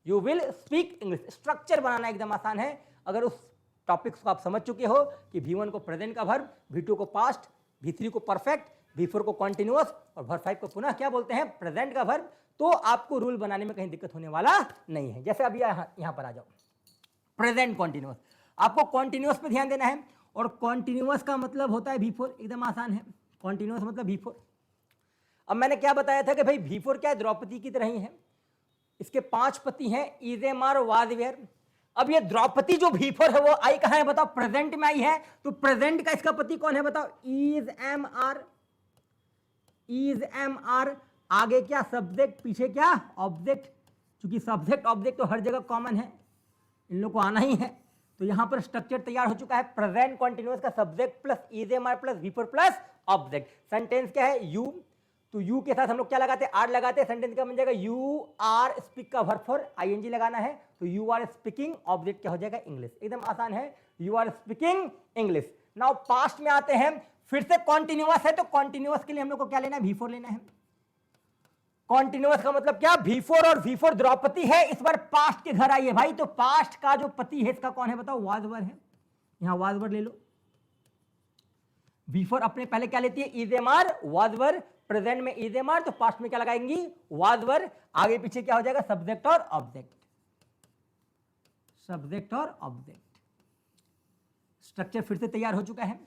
You will speak English. Structure बनाना एकदम आसान है, अगर उस टॉपिक्स को आप समझ चुके हो कि V1 को प्रेजेंट का वर्ब, V2 को पास्ट, V3 को परफेक्ट, V4 को कॉन्टिन्यूअस, और वर्ब 5 को पुनः क्या बोलते हैं? प्रेजेंट का वर्ब। तो आपको रूल बनाने में कहीं दिक्कत होने वाला नहीं है। जैसे अभी यहाँ पर आ जाओ, प्रेजेंट कॉन्टिन्यूअस। आपको कॉन्टिन्यूअस पे ध्यान देना है, और कॉन्टिन्यूअस का मतलब होता है V4। एकदम आसान है, कॉन्टिन्यूअस मतलब V4। अब मैंने क्या बताया था कि भाई V4 क्या है? द्रौपदी की तरह ही है। इसके 5 पति हैं, इजेमार, वाजवेयर। अब ये द्रौपदी जो V4 है वो आई कहां है बताओ? प्रेजेंट में आई है। तो प्रेजेंट का इसका पति कौन है बताओ? Is am are. Is am are. आगे क्या? सब्जेक्ट, पीछे क्या? ऑब्जेक्ट। क्योंकि सब्जेक्ट ऑब्जेक्ट तो हर जगह कॉमन है, इन लोग को आना ही है। तो यहां पर स्ट्रक्चर तैयार हो चुका है। प्रेजेंट कॉन्टिन्यूअस का subject plus is am are plus V4 plus object. Sentence क्या है? यू। तो यू के साथ हम लोग क्या लगाते हैं? आर लगाते हैं। सेंटेंस क्या बन जाएगा? यू आर स्पीक का वर्ब फॉर ING लगाना है, तो यू आर स्पीकिंग, ऑब्जेक्ट क्या हो जाएगा? इंग्लिश। एकदम आसान है, you are speaking English. Now past में आते हैं, फिर से कॉन्टिन्यूअस है, तो कॉन्टिन्यूअस के लिए हम लोग को क्या लेना है? V4 लेना है। कॉन्टिन्यूअस का मतलब क्या? V4 और V4 द्रौपदी है, इस बार पास्ट के घर आई है भाई। तो पास्ट का जो पति है इसका कौन है बताओ? वाजवर है। यहां वाजवर ले लो। V4 अपने पहले क्या लेती है? इजेमार, वाजवर। प्रेजेंट में इजेमार, तो पास्ट में क्या लगाएंगी? वाजवर। आगे पीछे क्या हो जाएगा? सब्जेक्ट और ऑब्जेक्ट, सब्जेक्ट और ऑब्जेक्ट। स्ट्रक्चर फिर से तैयार हो चुका है।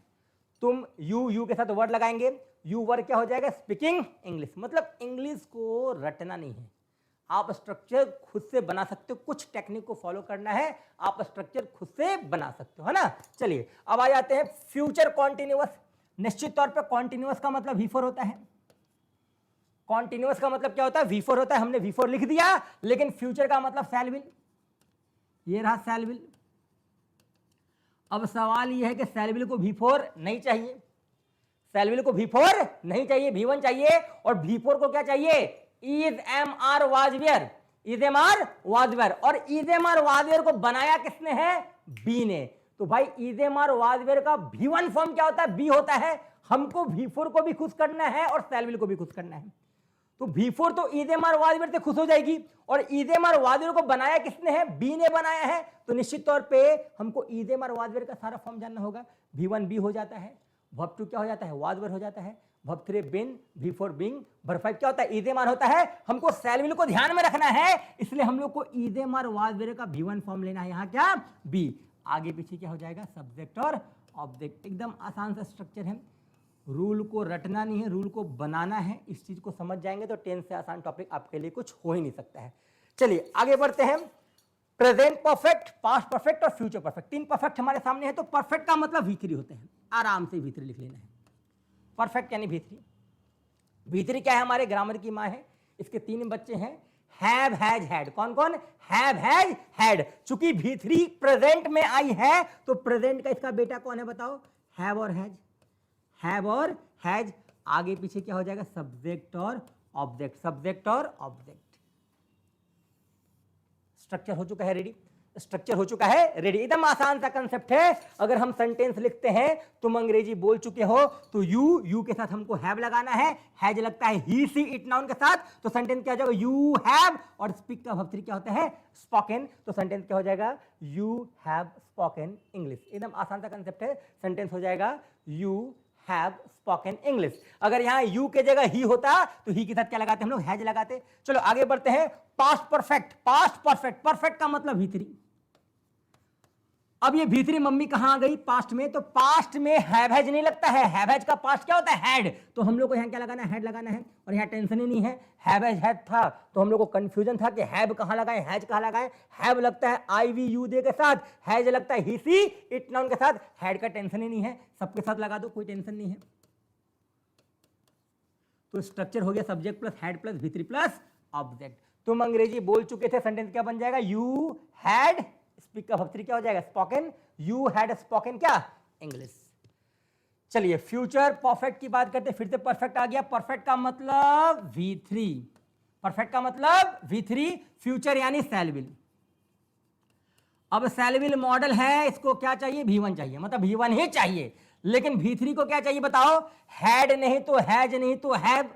तुम यू के साथ वर्ड लगाएंगे, यू वर्ड क्या हो जाएगा? Speaking English. मतलब इंग्लिश को रटना नहीं है, आप स्ट्रक्चर खुद से बना सकते हो। कुछ टेक्निक को फॉलो करना है, आप स्ट्रक्चर खुद से बना सकते हो, है ना। चलिए अब आ जाते हैं फ्यूचर कॉन्टिन्यूअस। निश्चित तौर पे कॉन्टिन्यूअस का मतलब V4 होता है। कॉन्टिन्यूअस का मतलब क्या होता है? V4 होता है। हमने V4 लिख दिया, लेकिन फ्यूचर का मतलब शैल विल। ये रहा शैल विल। अब सवाल यह है कि शैल विल को V4 नहीं चाहिए, शैल विल को V4 नहीं चाहिए, V1 चाहिए। और V4 को क्या चाहिए? Is am are was were. Is am are was were. और इज एम आर वाजवेयर को बनाया किसने है? बी ने। तो भाई इज एम आर वाजवेयर का V1 फॉर्म क्या होता है? बी होता है। हमको V4 को भी खुश करना है और शैल विल को भी खुश करना है। तो V4 तो इज एम आर वाजवेयर से खुश हो जाएगी, और इज एम आर वाजवेयर को बनाया किसने है? बी ने बनाया है। तो निश्चित तौर पे हमको इज एम आर वाजवेयर का सारा फॉर्म जानना होगा। V1 बी हो जाता है, वर्ब 2 क्या हो जाता है? वाजवेयर हो जाता है, verb 3 been, V4 Bing, verb 5 क्या होता है? इज एम आर होता है। हमको शैल विल को ध्यान में रखना है, इसलिए हम लोग को इज एम आर वाजवेयर का V1 फॉर्म लेना है। यहाँ क्या? बी। आगे पीछे क्या हो जाएगा? सब्जेक्ट और ऑब्जेक्ट। एकदम आसान सा स्ट्रक्चर है, रूल को रटना नहीं है, रूल को बनाना है। इस चीज को समझ जाएंगे तो 10 से आसान टॉपिक आपके लिए कुछ हो ही नहीं सकता है। चलिए आगे बढ़ते हैं। प्रेजेंट परफेक्ट, पास्ट परफेक्ट और फ्यूचर परफेक्ट, 3 परफेक्ट हमारे सामने है। तो परफेक्ट का मतलब V3 होते हैं, आराम से V3 लिख लेना है। परफेक्ट यानी V3। V3 क्या है, हमारे ग्रामर की माँ है। इसके 3 बच्चे हैं, हैव, हैज, हैड। कौन कौन? Have, has, had. चूंकि V3 प्रेजेंट में आई है तो प्रेजेंट का इसका बेटा कौन है बताओ? हैव और हैज। हैव और हैज, आगे पीछे क्या हो जाएगा? सब्जेक्ट और ऑब्जेक्ट, सब्जेक्ट और ऑब्जेक्ट। स्ट्रक्चर हो चुका है रेडी, स्ट्रक्चर हो चुका है रेडी। एकदम आसान सा कंसेप्ट है। अगर हम सेंटेंस लिखते हैं, तुम अंग्रेजी बोल चुके हो, तो यू के साथ हमको हैव लगाना है, हैज लगता है ही सी इट नाउन के साथ, तो सेंटेंस क्या हो जाएगा? यू हैव, और स्पीक का वर्ब 3 क्या होता है? स्पोकन, तो सेंटेंस क्या हो जाएगा? You have spoken English. एकदम आसान सा कंसेप्ट है, सेंटेंस हो जाएगा यू हैव स्पोकन इंग्लिश। अगर यहाँ यू के जगह ही होता तो ही के साथ क्या लगाते हम लोग? हैज लगाते। चलो आगे बढ़ते हैं। Past perfect, past perfect, perfect का मतलब V3। अब ये V3 मम्मी कहां आ गई? पास्ट में। तो पास्ट में हैव हैज नहीं लगता है, हैव हैज का पास्ट क्या होता है? हैड। तो हम लोग को यहाँ क्या लगाना है? हैड लगाना है। और यहाँ टेंशन ही नहीं है, हैव हैज हैड था तो हम लोग को कंफ्यूजन था कि हैव कहां लगाए, हैज कहां लगाए। हैव लगता है IV UD के साथ, हैज लगता है ही सी इट नाउन के साथ, हैड का टेंशन ही नहीं है, सबके साथ लगा दो, कोई टेंशन नहीं है। तो स्ट्रक्चर हो गया subject plus had plus V3 plus object. तुम अंग्रेजी बोल चुके थे, सेंटेंस क्या बन जाएगा? यू हैड, स्पीक का वर्ब 3 क्या हो जाएगा? स्पोकन। यू हैड स्पोकन क्या? इंग्लिश। चलिए फ्यूचर परफेक्ट की बात करते हैं, फिर से परफेक्ट आ गया। परफेक्ट का मतलब V3, परफेक्ट का मतलब V3, फ्यूचर यानी शैल विल। अब शैल विल मॉडल है, इसको क्या चाहिए? V1 चाहिए, मतलब V1 ही चाहिए। लेकिन V3 को क्या चाहिए बताओ? हैड नहीं तो हैज नहीं तो हैव।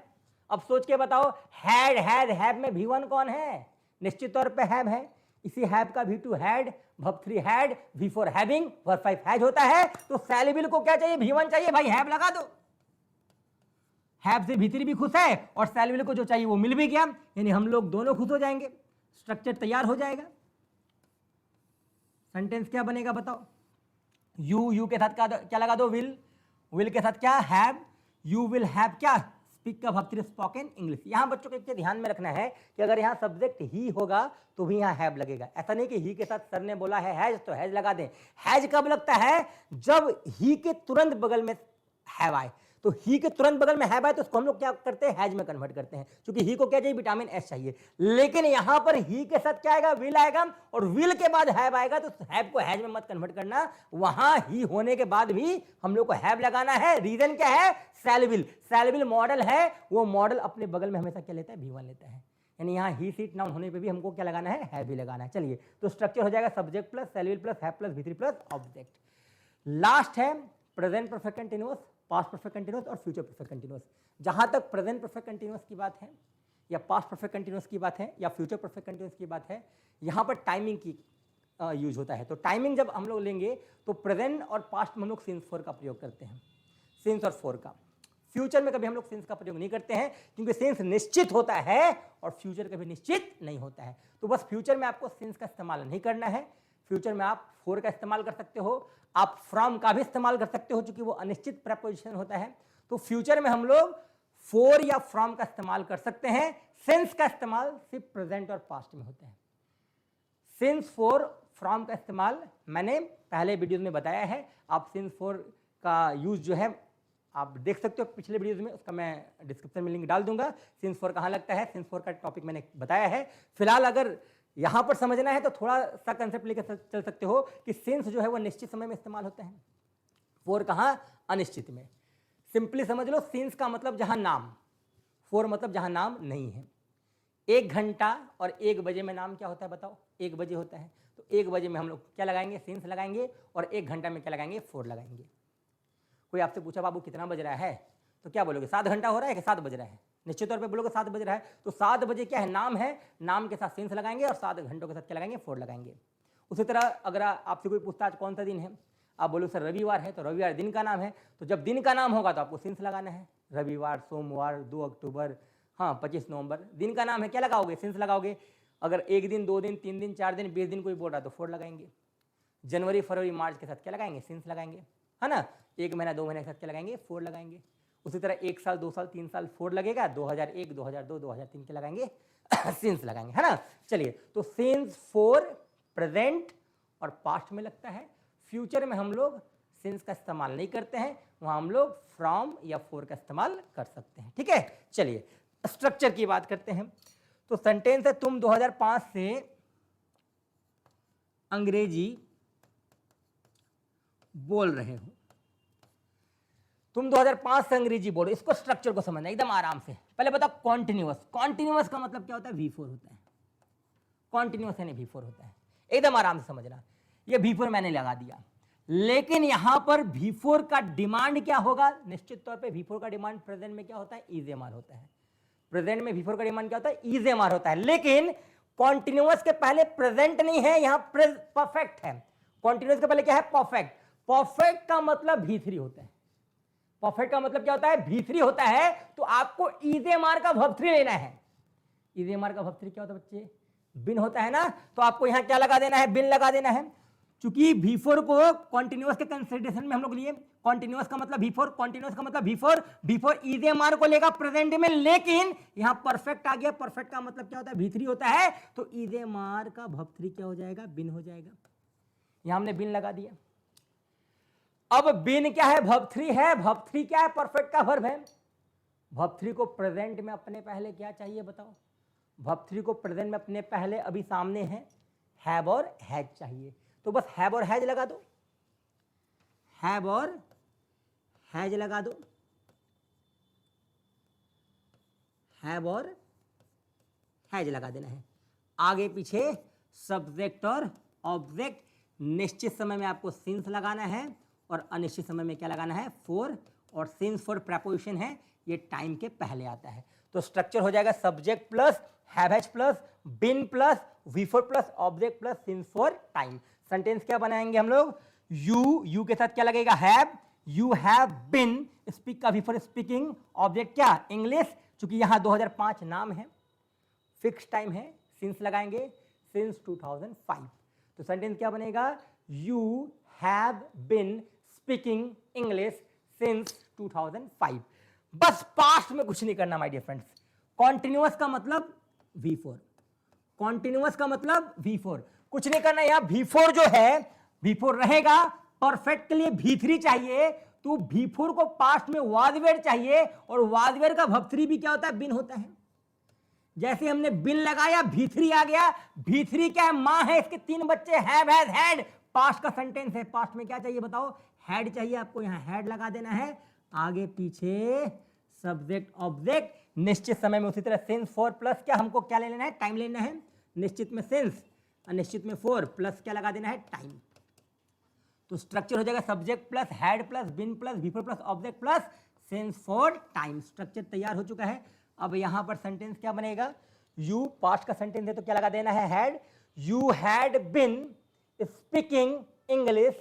अब सोच के बताओ, हैड, हैज, हैव में V1 कौन है? निश्चित तौर पे हैव है। इसी हैव का V2 had, verb 3 had, V4 having, verb 5 has होता है। तो शैल विल को क्या चाहिए? V1 चाहिए भाई, हैव लगा दो। हैव से V3 भी खुश है और शैल विल को जो चाहिए वो मिल भी गया, यानी हम लोग दोनों खुश हो जाएंगे, स्ट्रक्चर तैयार हो जाएगा। सेंटेंस क्या बनेगा बताओ? यू के साथ क्या लगा दो? विल, विल के साथ क्या? हैव। यू विल हैव क्या? स्पीक का वर्ब 3 स्पोकन इंग्लिश। यहाँ बच्चों को ध्यान में रखना है कि अगर यहाँ सब्जेक्ट ही होगा तो भी यहाँ हैव लगेगा। ऐसा नहीं कि ही के साथ सर ने बोला है हैज तो हैज लगा दें। हैज कब लगता है? जब ही के तुरंत बगल में हैव आए। तो ही के तुरंत बगल में हैव आए तो उसको हम लोग क्या करते हैं? हैज में कन्वर्ट करते हैं, क्योंकि ही को क्या चाहिए? विटामिन S चाहिए। लेकिन यहां पर ही के साथ क्या आएगा? विल आएगा, और विल के बाद हैव आएगा, तो हैव को हैज में मत कन्वर्ट करना। वहां ही होने के बाद भी हम लोग को हैव लगाना है। रीजन क्या है? शैल विल। शैल विल मॉडल है, वो मॉडल अपने बगल में हमेशा क्या लेता है? V1 लेता है। यानी यहाँ ही सीट नाउन होने पे भी हमको क्या लगाना है? हैव भी लगाना है। चलिए, तो स्ट्रक्चर हो जाएगा subject plus shall will plus have plus V3 plus object. Last है present perfect continuous, past perfect continuous और फ्यूचर परफेक्ट कंटीन्यूअस। जहां तक प्रेजेंट परफेक्ट कंटीन्यूअस की बात है, या पास्ट परफेक्ट कंटीन्यूअस की बात है, या फ्यूचर परफेक्ट कंटीन्यूअस की बात है, यहाँ पर टाइमिंग की यूज होता है। तो टाइमिंग जब हम लोग लेंगे तो प्रेजेंट और पास्ट में हम लोग सिंस 4 का प्रयोग करते हैं, सिंस और 4 का। फ्यूचर में कभी हम लोग सिंस का प्रयोग नहीं करते हैं, क्योंकि सिंस निश्चित होता है और फ्यूचर कभी निश्चित नहीं होता है। तो बस फ्यूचर में आपको सिंस का इस्तेमाल नहीं करना है। फ्यूचर में आप 4 का इस्तेमाल कर सकते हो, आप फ्रॉम का भी इस्तेमाल कर सकते हो, क्योंकि वो अनिश्चित प्रेपोजिशन होता है। तो फ्यूचर में हम लोग 4 या फ्रॉम का इस्तेमाल कर सकते हैं। सिंस का इस्तेमाल सिर्फ प्रेजेंट और पास्ट में होता है। सिंस 4 फ्रॉम का इस्तेमाल मैंने पहले वीडियोज में बताया है। आप सिंस 4 का यूज जो है आप देख सकते हो पिछले वीडियोज में, उसका मैं डिस्क्रिप्शन में लिंक डाल दूंगा। सिंस 4 कहाँ लगता है, सिंस 4 का टॉपिक मैंने बताया है। फिलहाल अगर यहाँ पर समझना है तो थोड़ा सा कंसेप्ट लेकर चल सकते हो कि सिंस जो है वो निश्चित समय में इस्तेमाल होता है, 4 कहाँ? अनिश्चित में। सिंपली समझ लो, सिंस का मतलब जहाँ नाम, 4 मतलब जहाँ नाम नहीं है। 1 घंटा और 1 बजे में नाम क्या होता है बताओ? 1 बजे होता है। तो 1 बजे में हम लोग क्या लगाएंगे? सिंस लगाएंगे। और 1 घंटा में क्या लगाएंगे? 4 लगाएंगे। कोई आपसे पूछा बाबू कितना बज रहा है, तो क्या बोलोगे? 7 घंटा हो रहा है कि 7 बज रहा है? निश्चित तौर पे बोलोगे 7 बज रहा है। तो 7 बजे क्या है? नाम है, नाम के साथ सिंस लगाएंगे और 7 घंटों के साथ क्या लगाएंगे? 4 लगाएंगे। उसी तरह अगर आपसे कोई पूछता आज कौन सा दिन है, आप बोलो सर रविवार है, तो रविवार दिन का नाम है। तो जब दिन का नाम होगा तो आपको सिंस लगाना है। रविवार, सोमवार, 2 अक्टूबर, हाँ 25 नवंबर, दिन का नाम है, क्या लगाओगे? सिंस लगाओगे। अगर 1 दिन, 2 दिन, 3 दिन, 4 दिन, 20 दिन कोई बोल रहा है तो 4 लगाएंगे। जनवरी, फरवरी, मार्च के साथ क्या लगाएंगे? सिंस लगाएंगे, है ना। 1 महीना, 2 महीने के साथ क्या लगाएंगे? 4 लगाएंगे। उसी तरह 1 साल, 2 साल, 3 साल 4 लगेगा। 2001, 2002, 2003 के लगाएंगे सिंस लगाएंगे, है ना। चलिए, तो सिंस 4 प्रेजेंट और पास्ट में लगता है। फ्यूचर में हम लोग सिंस का इस्तेमाल नहीं करते हैं, वहां हम लोग फ्रॉम या फॉर का इस्तेमाल कर सकते हैं। ठीक है, चलिए स्ट्रक्चर की बात करते हैं। तो सेंटेंस है तुम 2005 से अंग्रेजी बोल रहे हो। तुम 2005 से अंग्रेजी बोलो, इसको स्ट्रक्चर को समझना एकदम आराम से। पहले बताओ कॉन्टिन्यूअस, कॉन्टिन्यूअस का मतलब क्या होता है? V4 होता है। कॉन्टिन्यूअस यानी V4 होता है, एकदम आराम से समझना। ये V4 मैंने लगा दिया, लेकिन यहां पर V4 का डिमांड क्या होगा? निश्चित तौर पे V4 का डिमांड प्रेजेंट में क्या होता है? इज एम आर होता है। प्रेजेंट में V4 का डिमांड क्या होता है? इज एम आर होता है। लेकिन कॉन्टिन्यूअस के पहले प्रेजेंट नहीं है, यहां परफेक्ट है। कॉन्टिन्यूअस के पहले क्या है? परफेक्ट। परफेक्ट का मतलब V3 होता है। परफेक्ट का मतलब क्या होता है? V3 होता है। तो आपको इज एम आर का वर्ब 3 लेना है। इज एम आर का वर्ब 3 क्या होता है बच्चे? बिन होता है ना। तो आपको यहां क्या लगा देना है? बिन लगा देना है। चूंकि V4 को कॉन्टिन्यूअस के कंसिडरेशन में हम लोग लिए, कॉन्टिन्यूअस का मतलब V4, कॉन्टिन्यूअस का मतलब V4 इज एम आर को लेगा प्रेजेंट में, लेकिन यहां परफेक्ट आ गया। परफेक्ट का मतलब क्या होता है? V3 होता है। तो इज एम आर का वर्ब 3 क्या हो जाएगा? बिन हो जाएगा। यहां हमने बिन लगा दिया। अब बिन क्या है? वर्ब 3 है। वर्ब 3 क्या है? परफेक्ट का वर्ब है। वर्ब 3 को प्रेजेंट में अपने पहले क्या चाहिए बताओ? वर्ब 3 को प्रेजेंट में अपने पहले अभी सामने है हैव और हैज चाहिए। तो बस हैव और हैज लगा दो, हैव और हैज लगा दो, हैव और हैज लगा देना है। आगे पीछे सब्जेक्ट और ऑब्जेक्ट। निश्चित समय में आपको सिंस लगाना है और अनिश्चित समय में क्या लगाना है? फॉर। और सिंस फॉर प्रेपोजिशन है, ये टाइम के पहले आता है। तो स्ट्रक्चर हो जाएगा subject plus have has plus been plus V4 plus object plus since for time. Sentence क्या बनाएंगे हम लोग? यू के साथ क्या लगेगा? Have. You have been, speak का V4 स्पीकिंग, ऑब्जेक्ट क्या? इंग्लिश। चूंकि यहां 2005 नाम है, फिक्स टाइम है, सिंस लगाएंगे, सिंस 2005। तो सेंटेंस क्या बनेगा? You have bin speaking English since 2005। बस पास्ट में कुछ नहीं करना माय डियर फ्रेंड्स। कॉन्टिन्यूअस का मतलब V4, कॉन्टिन्यूअस का मतलब V4, कुछ नहीं करना। यहां V4 जो है V4 रहेगा। परफेक्ट के लिए V3 चाहिए, तो V4 को पास्ट में वाजवेर चाहिए, और वाजवेर का वर्ब 3 भी क्या होता है? बिन होता है। जैसे हमने बिन लगाया V3 आ गया। V3 क्या है? मां है, इसके 3 बच्चे, हैव हैज हैड। पास्ट का सेंटेंस है, पास्ट में क्या चाहिए बताओ? हैड चाहिए। आपको यहां हैड लगा देना है। आगे पीछे सब्जेक्ट ऑब्जेक्ट। निश्चित समय में उसी तरह सिंस फॉर प्लस क्या हमको क्या ले लेना है? टाइम लेना है। निश्चित में सिंस, अनिश्चित में फॉर, प्लस क्या लगा देना है? टाइम। तो स्ट्रक्चर हो जाएगा subject plus had plus been plus V4 plus object plus since for time. Structure तैयार हो चुका है। अब यहां पर सेंटेंस क्या बनेगा? यू पास्ट का सेंटेंस है तो क्या लगा देना है? Had. You had been speaking English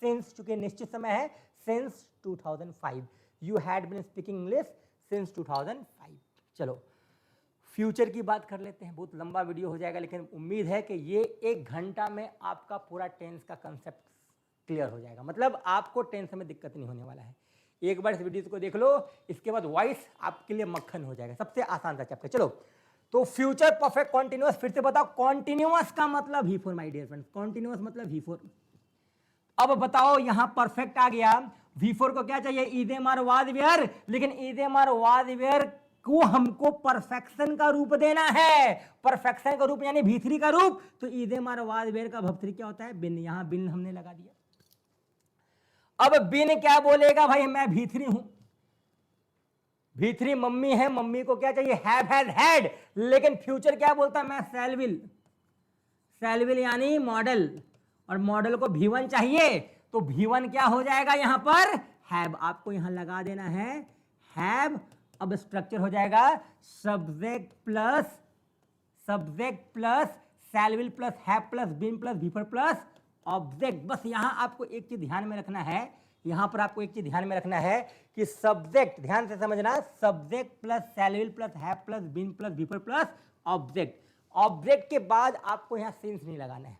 since, चूंकि निश्चित समय है, since 2005। You had been speaking English since 2005। चलो फ्यूचर की बात कर लेते हैं। बहुत लंबा वीडियो हो जाएगा, लेकिन उम्मीद है कि ये 1 घंटा में आपका पूरा टेंस का कंसेप्ट क्लियर हो जाएगा। मतलब आपको टेंस में दिक्कत नहीं होने वाला है। एक बार इस वीडियो को देख लो, इसके बाद वॉइस आपके लिए मक्खन हो जाएगा। सबसे आसान सा चैप्टर। चलो तो फ्यूचर परफेक्ट कॉन्टिन्यूअस फिर से बताओ। कॉन्टिन्यूअस का मतलब V4 my dear friends, continuous मतलब V4। अब बताओ यहां परफेक्ट आ गया। V4 को क्या चाहिए? Is am are was were. लेकिन is am are was were को हमको परफेक्शन का रूप देना है। परफेक्शन का रूप यानी V3 का रूप। तो is am are was were का वर्ब 3 क्या होता है? बिन। यहां बिन हमने लगा दिया। अब बिन क्या बोलेगा? भाई मैं V3 हूं। V3 मम्मी है, मम्मी को क्या चाहिए? Have has had. लेकिन फ्यूचर क्या बोलता है? मैं शैल विल। शैल विल यानी मॉडल, और मॉडल को V1 चाहिए, तो V1 क्या हो जाएगा यहां पर? हैव। आपको यहां लगा देना है हैव। अब स्ट्रक्चर हो जाएगा subject plus shall will plus have plus been plus V4 plus object. बस यहां आपको एक चीज ध्यान में रखना है, यहां पर आपको एक चीज ध्यान में रखना है कि सब्जेक्ट, ध्यान से समझना, subject plus shall will plus have plus been plus V4 plus object. Object के बाद आपको यहां सिंस नहीं लगाना है।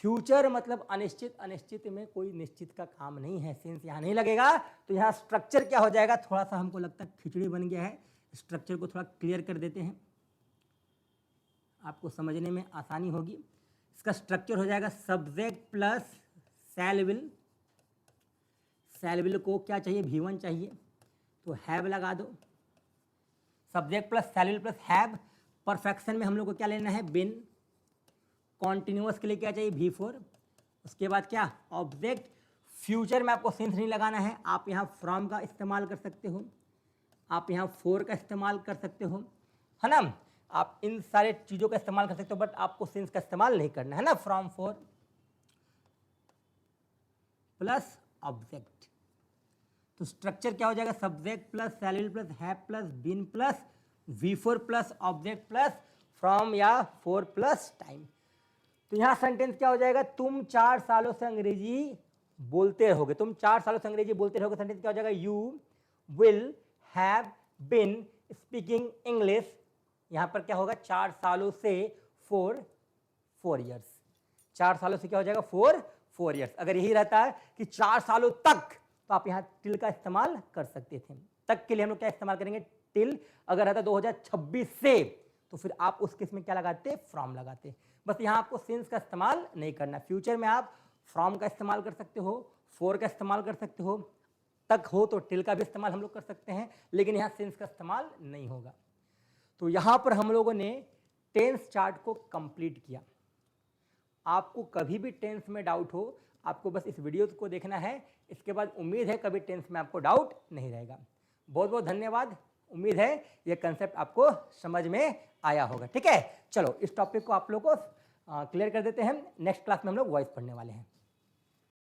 फ्यूचर मतलब अनिश्चित, अनिश्चित में कोई निश्चित का काम नहीं है, सिंस यहां नहीं लगेगा। तो यहां स्ट्रक्चर क्या हो जाएगा? थोड़ा सा हमको लगता है खिचड़ी बन गया है। स्ट्रक्चर को थोड़ा क्लियर कर देते हैं, आपको समझने में आसानी होगी। इसका स्ट्रक्चर हो जाएगा subject plus shall will shell will को क्या चाहिए, V1 चाहिए, तो हैव लगा दो। Subject plus shall will plus have. Perfection में हम लोग को क्या लेना है, बिन। कॉन्टिन्यूअस के लिए क्या चाहिए, V4। उसके बाद क्या, ऑब्जेक्ट। फ्यूचर में आपको सिंस नहीं लगाना है, आप यहाँ फ्रॉम का इस्तेमाल कर सकते हो, आप यहाँ फोर का इस्तेमाल कर सकते हो, है ना। आप इन सारे चीज़ों का इस्तेमाल कर सकते हो, बट आपको सिंस का इस्तेमाल नहीं करना है ना। फ्रॉम फोर प्लस ऑब्जेक्ट, तो स्ट्रक्चर क्या हो जाएगा, subject plus shall will plus have plus been plus V4 plus object plus from या फोर प्लस टाइम। तो यहाँ सेंटेंस क्या हो जाएगा, तुम 4 सालों से अंग्रेजी बोलते रहोगे, तुम 4 सालों से अंग्रेजी बोलते रहोगे। सेंटेंस क्या हो जाएगा, you will have been speaking English. यहाँ पर क्या होगा, 4 सालों से फोर ईयर्स। 4 सालों से क्या हो जाएगा, फोर ईयर्स। अगर यही रहता है कि 4 सालों तक, तो आप यहाँ टिल का इस्तेमाल कर सकते थे। तक के लिए हम लोग क्या इस्तेमाल करेंगे, टिल। अगर रहता 2026 से, तो फिर आप उस केस में क्या लगाते, फ्रॉम लगाते। बस यहाँ आपको सिंस का इस्तेमाल नहीं करना। फ्यूचर में आप फ्रॉम का इस्तेमाल कर सकते हो, फोर का इस्तेमाल कर सकते हो, तक हो तो टिल का भी इस्तेमाल हम लोग कर सकते हैं, लेकिन यहाँ सिंस का इस्तेमाल नहीं होगा। तो यहाँ पर हम लोगों ने टेंस चार्ट को कंप्लीट किया। आपको कभी भी टेंस में डाउट हो, आपको बस इस वीडियो को देखना है। इसके बाद उम्मीद है कभी टेंस में आपको डाउट नहीं रहेगा। बहुत बहुत धन्यवाद। उम्मीद है ये कंसेप्ट आपको समझ में आया होगा। ठीक है, चलो इस टॉपिक को आप लोग को क्लियर कर देते हैं। नेक्स्ट क्लास में हम लोग वॉइस पढ़ने वाले हैं।